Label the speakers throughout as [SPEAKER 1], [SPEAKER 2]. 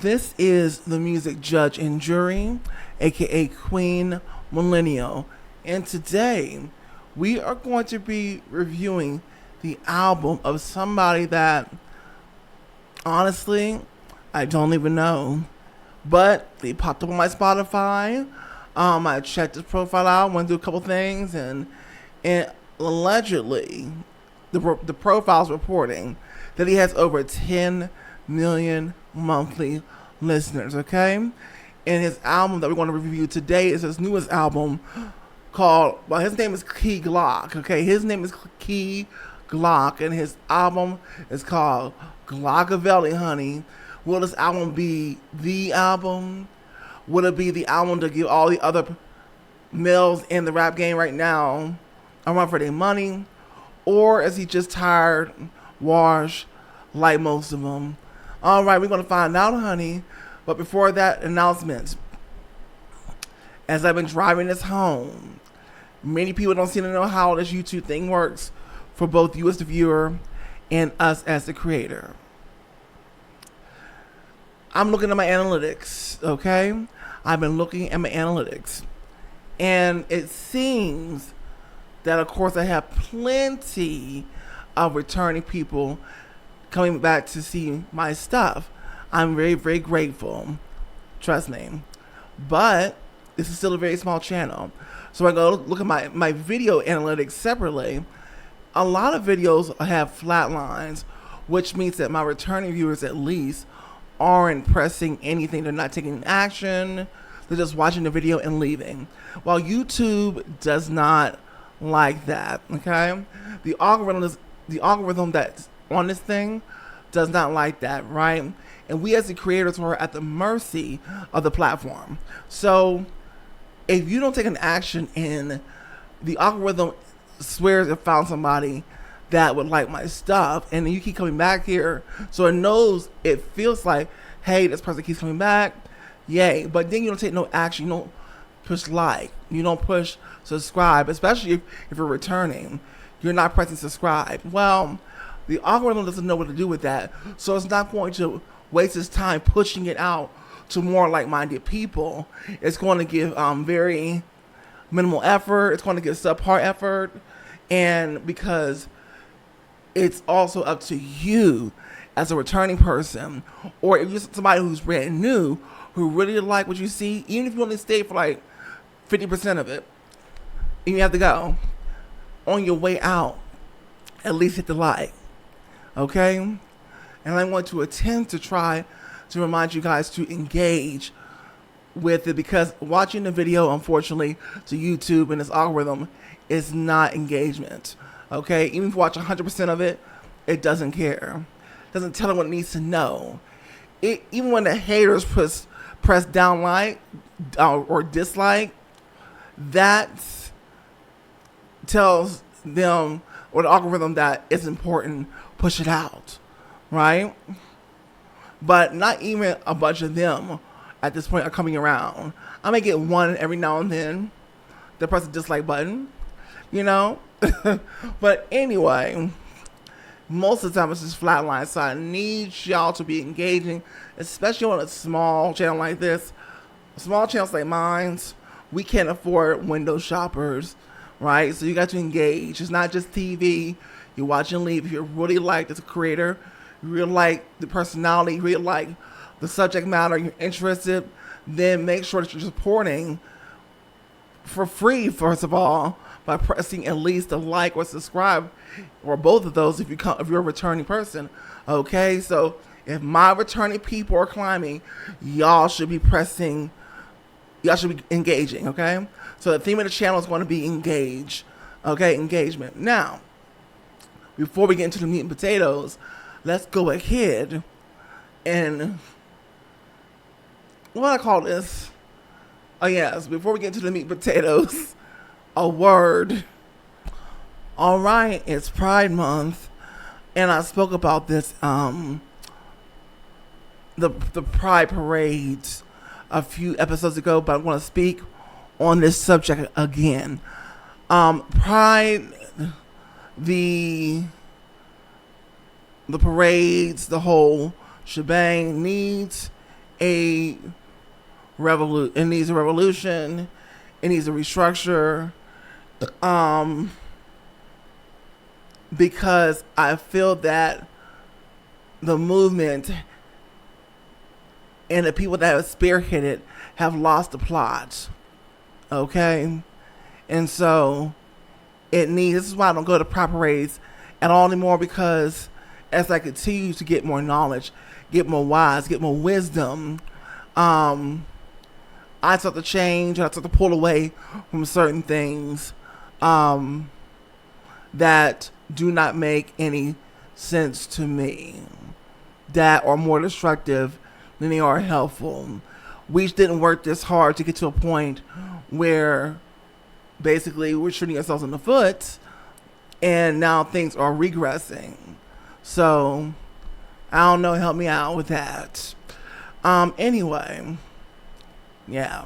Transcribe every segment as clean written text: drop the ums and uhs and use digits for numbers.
[SPEAKER 1] This is the music judge and jury, aka Queen Millennial, and today we are going to be reviewing the album of somebody that honestly I don't even know, but they popped up on my Spotify. I checked his profile out, went through a couple things, and allegedly the profile's reporting that he has over 10 million monthly listeners, okay? And his album that we're going to review today is his newest album called, well, his name is KEY GLOCK, okay? His name is KEY GLOCK, and his album is called GLOCKAVELI, honey. Will this album be the album? Will it be the album to give all the other males in the rap game right now a run for their money? Or is he just tired, washed, like most of them? All right, we're going to find out, honey. But before that, announcement. As I've been driving this home, many people don't seem to know how this YouTube thing works for both you as the viewer and us as the creator. I'm looking at my analytics, okay? I've been looking at my analytics. And it seems that, of course, I have plenty of returning people coming back to see my stuff. I'm very, very grateful. Trust me. But this is still a very small channel. So I go look at my video analytics separately. A lot of videos have flat lines, which means that my returning viewers at least aren't pressing anything. They're not taking action. They're just watching the video and leaving. While YouTube does not like that, okay? The algorithm that's on this thing does not like that, right? And we as the creators are at the mercy of the platform. So if you don't take an action and the algorithm swears it found somebody that would like my stuff, and then you keep coming back here, so it knows, it feels like, hey, this person keeps coming back, yay. But then you don't take no action. You don't push like, you don't push subscribe, especially if you're returning. You're not pressing subscribe. Well, the algorithm doesn't know what to do with that, so it's not going to waste its time pushing it out to more like-minded people. It's going to give very minimal effort. It's going to give subpar effort, and because it's also up to you as a returning person, or if you're somebody who's brand new, who really like what you see, even if you only stay for like 50% of it, and you have to go, on your way out, at least hit the like, okay? And I want to attempt to try to remind you guys to engage with it, because watching the video, unfortunately, to YouTube and its algorithm is not engagement, okay? Even if you watch 100% of it, it doesn't care. It doesn't tell it what it needs to know. Even when the haters press down like or dislike, that tells them, or the algorithm, that it's important, push it out, right? But not even a bunch of them at this point are coming around. I may get one every now and then that press the dislike button, you know? But anyway, most of the time it's just flatline. So I need y'all to be engaging, especially on a small channel like this. Small channels like mine, we can't afford window shoppers, right? So you got to engage. It's not just TV. You watch and leave. If you really like this creator, you really like the personality, you really like the subject matter, you're interested, then make sure that you're supporting for free, first of all, by pressing at least a like or subscribe, or both of those if you're a returning person, okay? So if my returning people are climbing, y'all should be engaging, okay? So the theme of the channel is going to be engage, okay? Engagement. Now, before we get into the meat and potatoes, let's go ahead and, what I call this? Oh yes, before we get into the meat and potatoes, a word. All right, it's Pride Month, and I spoke about this, the Pride parades a few episodes ago, but I want to speak on this subject again. Pride, the parades, the whole shebang needs a it needs a revolution. It needs a restructure. Because I feel that the movement and the people that have spearheaded have lost the plot. Okay? And so this is why I don't go to proper raves at all anymore, because as I continue to get more knowledge, get more wise, get more wisdom, I start to change, I start to pull away from certain things that do not make any sense to me, that are more destructive than they are helpful. We didn't work this hard to get to a point where basically we're shooting ourselves in the foot, and now things are regressing. So I don't know, help me out with that. Anyway, yeah.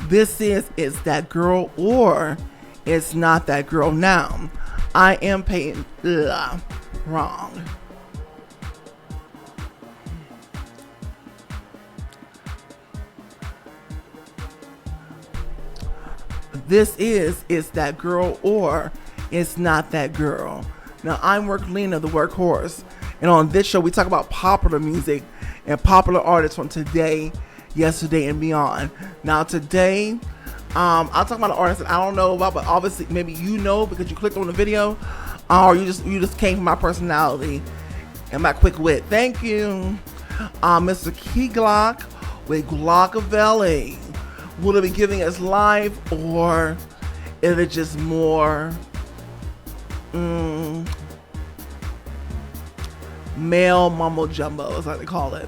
[SPEAKER 1] This is that girl or it's not that girl. Now, I am paying wrong. This is that girl or it's not that girl. Now, I'm Worklina, the workhorse, and on this show we talk about popular music and popular artists from today, yesterday, and beyond. Now, today, I'll talk about an artist that I don't know about, but obviously maybe you know because you clicked on the video, or you just came from my personality and my quick wit. Thank you, Mr. KEY GLOCK with GLOCKAVELI. Will it be giving us live, or is it just more male mumbo jumbo, is like they call it?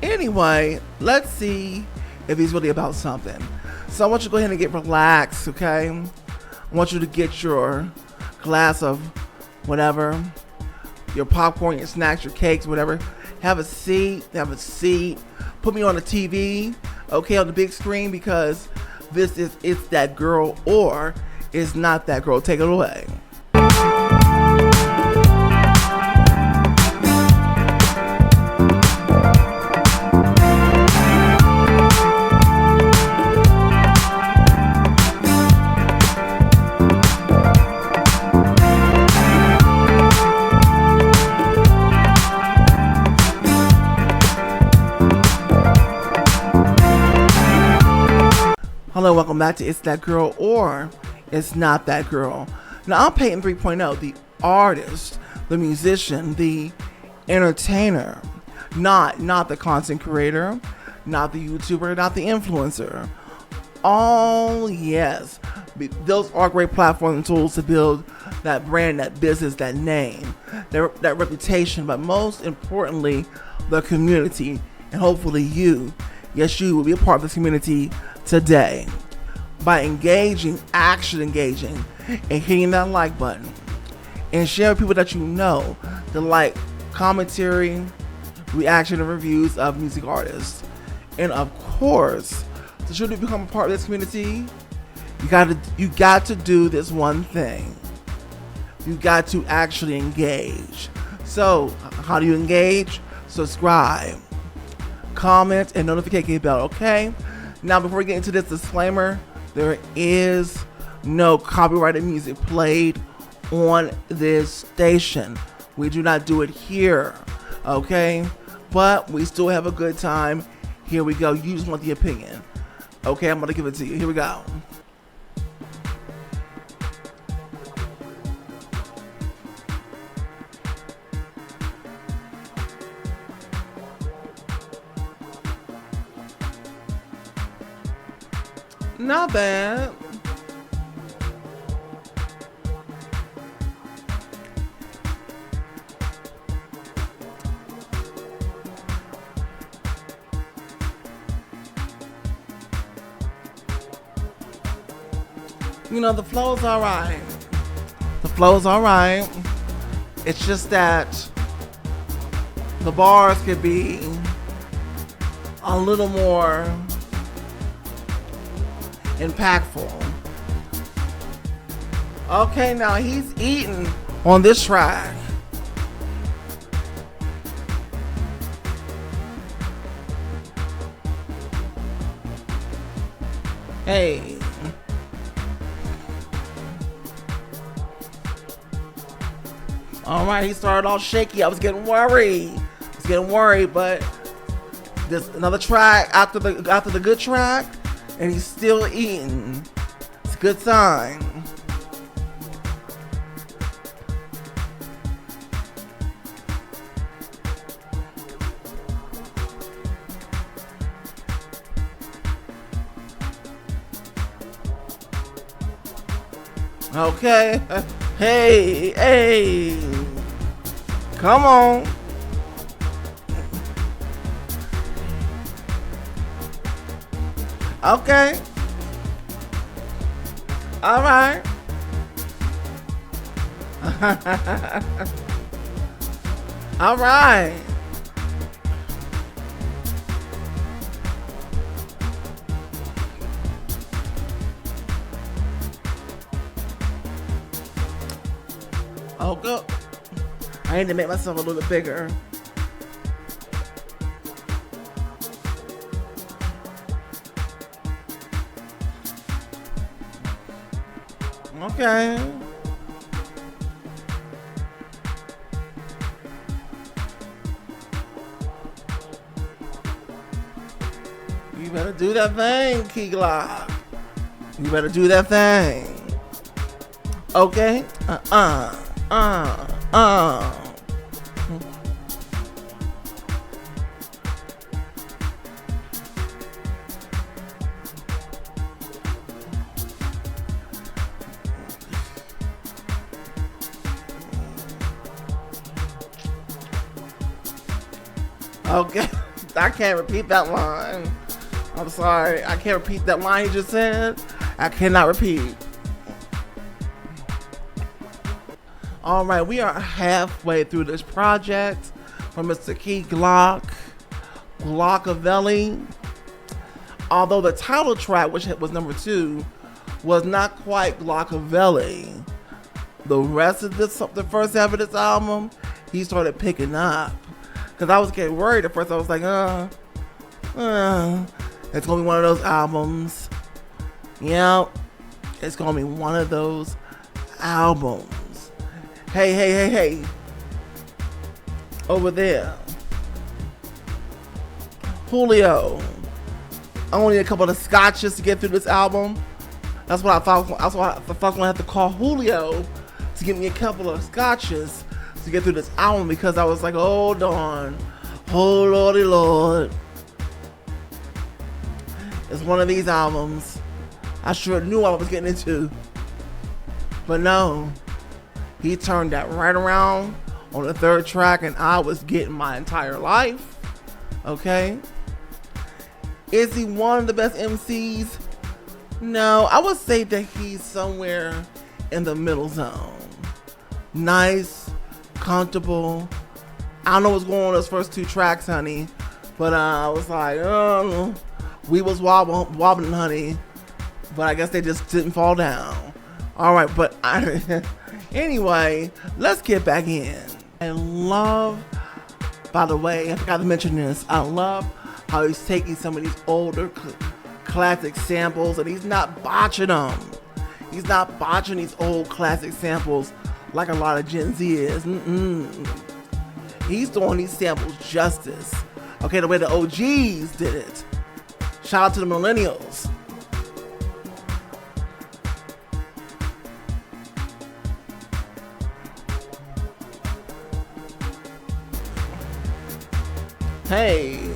[SPEAKER 1] Anyway, let's see if he's really about something. So I want you to go ahead and get relaxed, okay? I want you to get your glass of whatever, your popcorn, your snacks, your cakes, whatever. Have a seat. Put me on the TV, okay, on the big screen, because it's that girl or it's not that girl. Take it away. Hello, welcome back to It's That Girl or It's Not That Girl. Now, I'm Peyton 3.0, the artist, the musician, the entertainer, not the content creator, not the YouTuber, not the influencer. Oh, yes. Those are great platforms and tools to build that brand, that business, that name, that reputation, but most importantly, the community. And hopefully you, yes, you will be a part of this community today by actually engaging, and hitting that like button and sharing with people that you know to like commentary, reaction, and reviews of music artists. And of course, to truly become a part of this community, you got to do this one thing. You got to actually engage. So how do you engage? Subscribe, comment, and notification bell, okay? Now, before we get into this disclaimer, there is no copyrighted music played on this station. We do not do it here, okay? But we still have a good time. Here we go. You just want the opinion. Okay, I'm going to give it to you. Here we go. Not bad. You know, the flow's alright. It's just that the bars could be a little more impactful. Okay, now he's eating on this track. Hey. All right, he started all shaky. I was getting worried. But there's another track after the good track, and he's still eating. It's a good sign. Okay. Hey. Come on. Okay. All right. All right. Oh, go. I need to make myself a little bit bigger. Okay. You better do that thing, Key Glock. You better do that thing. Okay? Okay, I can't repeat that line. I'm sorry, I can't repeat that line you just said. I cannot repeat. All right, we are halfway through this project from Mr. KEY GLOCK, GLOCKAVELI. Although the title track, which was number 2, was not quite GLOCKAVELI, the rest of the first half of this album, he started picking up. Because I was getting worried at first. I was like, it's going to be one of those albums. Yeah, it's going to be one of those albums. Hey. Over there. Julio. I only need a couple of scotches to get through this album. That's what I thought. That's why I thought I was going to have to call Julio to give me a couple of scotches to get through this album, because I was like, oh darn, oh lordy lord, it's one of these albums I sure knew what I was getting into. But no, he turned that right around on the third track, and I was getting my entire life. Okay, is he one of the best MCs? No, I would say that he's somewhere in the middle zone. Nice, comfortable. I don't know what's going on those first 2 tracks, honey, but I was like, oh, we was wobbling, honey, but I guess they just didn't fall down. All right, but anyway, let's get back in. I love, by the way, I forgot to mention this, I love how he's taking some of these older classic samples and he's not botching them. He's not botching these old classic samples like a lot of Gen Z is. He's doing these samples justice. Okay, the way the OGs did it. Shout out to the millennials. Hey.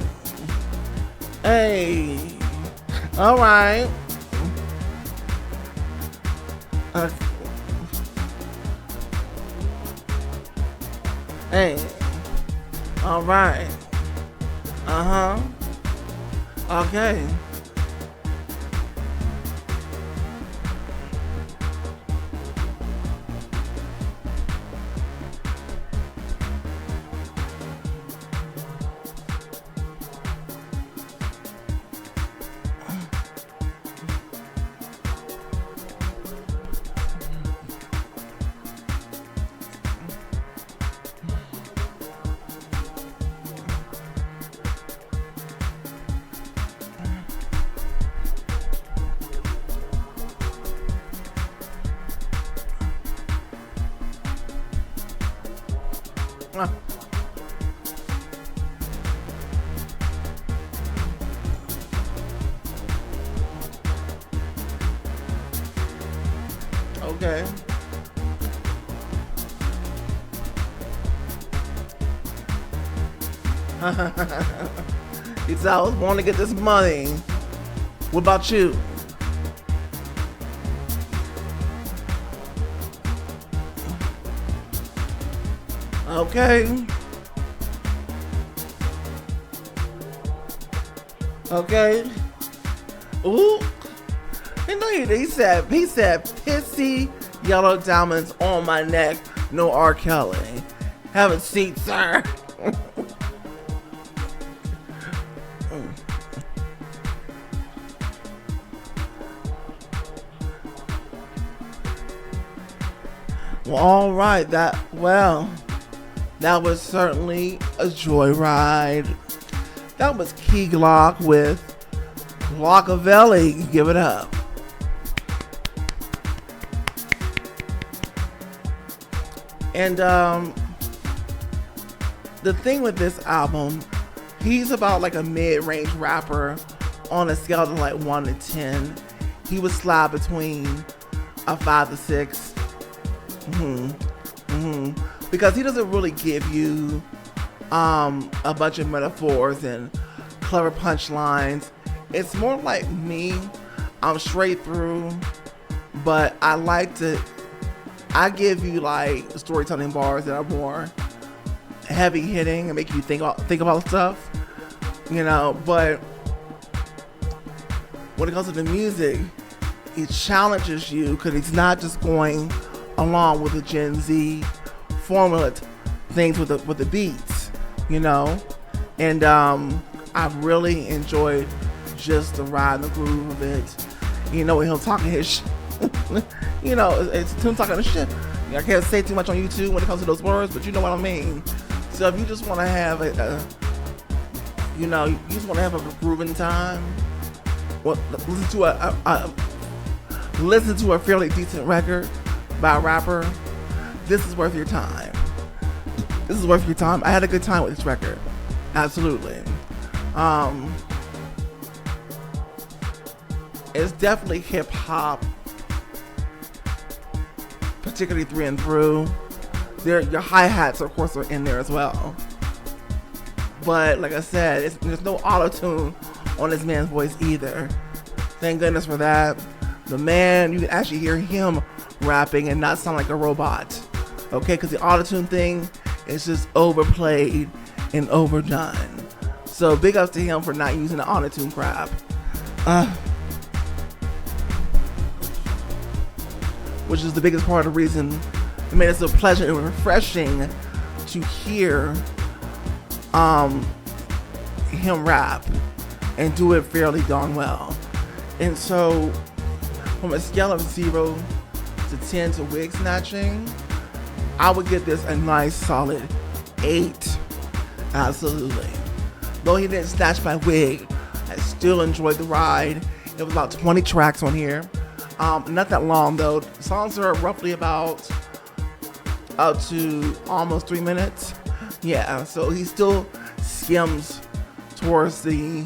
[SPEAKER 1] All right. Hey. All right. Okay. Uh, okay. He said, I was born to get this money. What about you? Okay. Okay. Ooh. You know he said pissy yellow diamonds on my neck. No R. Kelly. Have a seat, sir. Well, all right. That was certainly a joyride. That was Key Glock with GLOCKAVELI. Give it up. And the thing with this album, he's about like a mid-range rapper on a scale of like 1 to 10. He would slide between a 5 to 6. Because he doesn't really give you a bunch of metaphors and clever punchlines. It's more like me. I'm straight through, but I give you like storytelling bars that are more heavy hitting and make you think about stuff, you know. But when it comes to the music, it challenges you because it's not just going along with the Gen Z formula things with the beats, you know. And I've really enjoyed just the ride and the groove of it. You know, when he'll talking his you know, it's him talking the shit. I can't say too much on YouTube when it comes to those words, but you know what I mean. So if you just want to have you know, you just want to have a grooving time, well, listen to a fairly decent record by a rapper. This is worth your time. This is worth your time. I had a good time with this record. Absolutely. It's definitely hip hop, particularly through and through. Your hi-hats, of course, are in there as well. But like I said, there's no auto-tune on this man's voice either. Thank goodness for that. The man, you can actually hear him rapping and not sound like a robot. Okay, because the auto-tune thing is just overplayed and overdone. So big ups to him for not using the auto-tune crap. Which is the biggest part of the reason it made it so pleasant and refreshing to hear him rap and do it fairly darn well. And so from a scale of 0 to 10 to wig snatching, I would give this a nice solid 8. Absolutely. Though he didn't snatch my wig, I still enjoyed the ride. It was about 20 tracks on here. Not that long though. The songs are roughly about up to almost 3 minutes. Yeah, so he still skims towards the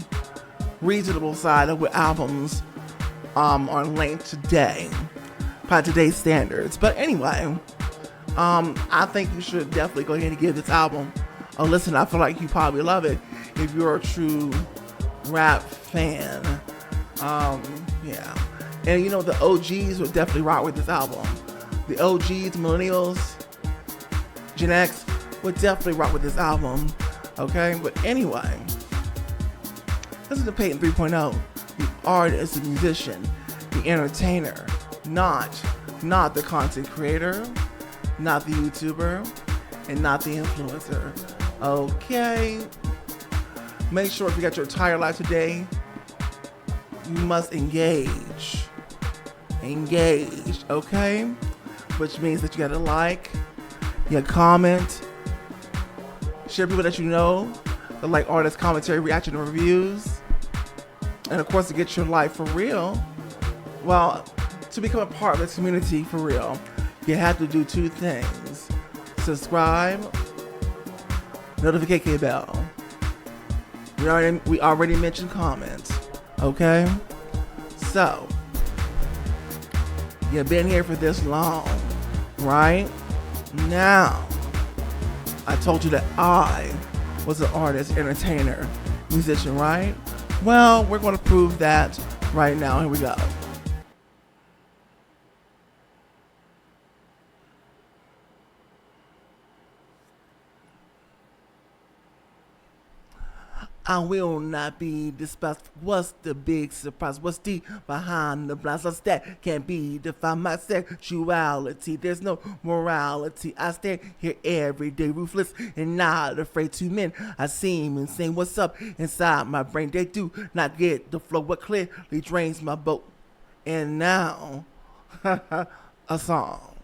[SPEAKER 1] reasonable side of what albums are length today, by today's standards. But anyway, I think you should definitely go ahead and give this album a listen. I feel like you probably love it if you're a true rap fan. Yeah. And you know, the OGs would definitely rock with this album. The OGs, millennials, Gen X would definitely rock with this album. Okay? But anyway, listen to Peyton 3.0, the artist, the musician, the entertainer, not the content creator, not the YouTuber, and not the influencer. Okay? Make sure if you got your entire life today, you must engage, okay? Which means that you gotta like, you gotta comment, share people that you know that like artist commentary, reaction, and reviews. And of course, to get your life for real, well, to become a part of this community for real, you have to do 2 things: subscribe notification bell. We already mentioned comments. Okay? So, you've been here for this long, right? Now, I told you that I was an artist, entertainer, musician, right? Well, we're going to prove that right now. Here we go. I will not be despised. What's the big surprise? What's deep behind the blinds? That can't be defined. My sexuality, there's no morality. I stand here every day, ruthless and not afraid to men. I seem insane. What's up inside my brain? They do not get the flow. What clearly drains my boat. And now, a song.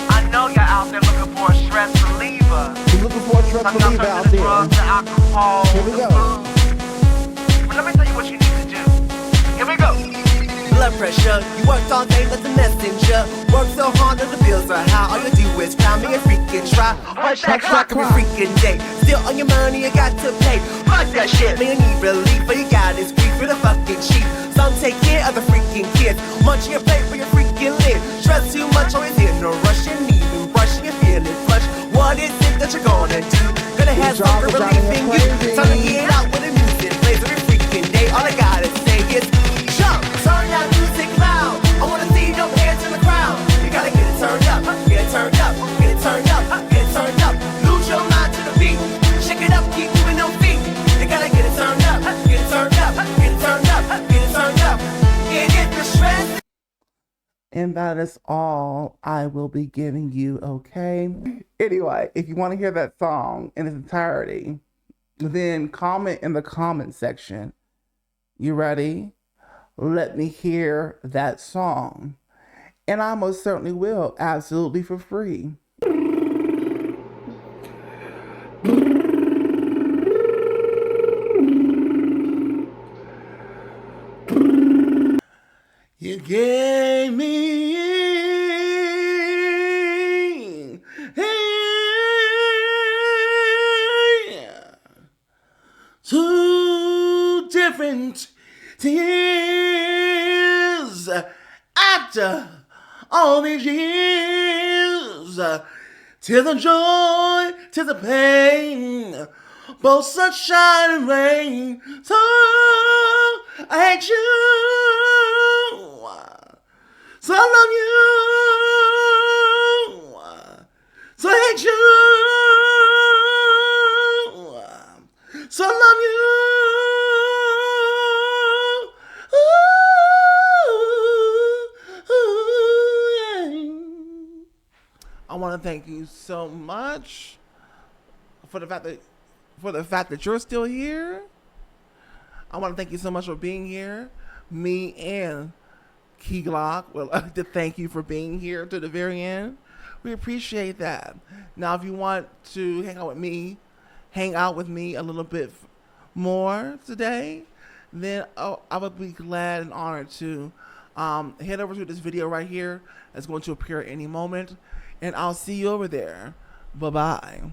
[SPEAKER 2] I know you're out there looking for a stress reliever.
[SPEAKER 3] You're looking for a stress reliever out there.
[SPEAKER 2] Drugs, the alcohol,
[SPEAKER 3] Here we go.
[SPEAKER 2] But let me tell you what you need to do. Here we go.
[SPEAKER 4] Blood pressure, you worked all day like a messenger. Work so hard that the bills are high. All you do is pound me a freaking try. Heart attack clock every freaking day. Still on your money, you got to pay. Fuck that shit, man, you need relief, but you got this grief for the fucking cheap. Some take care of the freaking kids. Munching your plate for your freaking lid. Stress too much, always in a rush. You need to rush, you're feeling flush. What is it that you're gonna do? Gonna have some relief in you. Time to get out with the music plays every freaking day. All I gotta say is jump, turn that music loud. I wanna see your hands in the crowd. You gotta get it turned up, get it turned up, get it turned up, get it turned up. Lose your mind to the beat. Shake it up, keep moving them feet. You gotta get it turned up, get it turned up, get it turned up, get it turned up. Get the stress.
[SPEAKER 1] And that is all I will be giving you, okay? Anyway, if you want to hear that song in its entirety, then comment in the comment section. You ready? Let me hear that song. And I most certainly will, absolutely for free. You gave me two different tears after all these years. Tears of joy, tears of pain, both sunshine and rain. So I hate you. So I love you. So I hate you. So I love you. Ooh, yeah. I want to thank you so much for the fact that you're still here. I want to thank you so much for being here. Me and Key Glock would like to thank you for being here to the very end. We appreciate that. Now, if you want to hang out with me a little bit more today, then I would be glad and honored to head over to this video right here that's going to appear at any moment, and I'll see you over there. Bye-bye.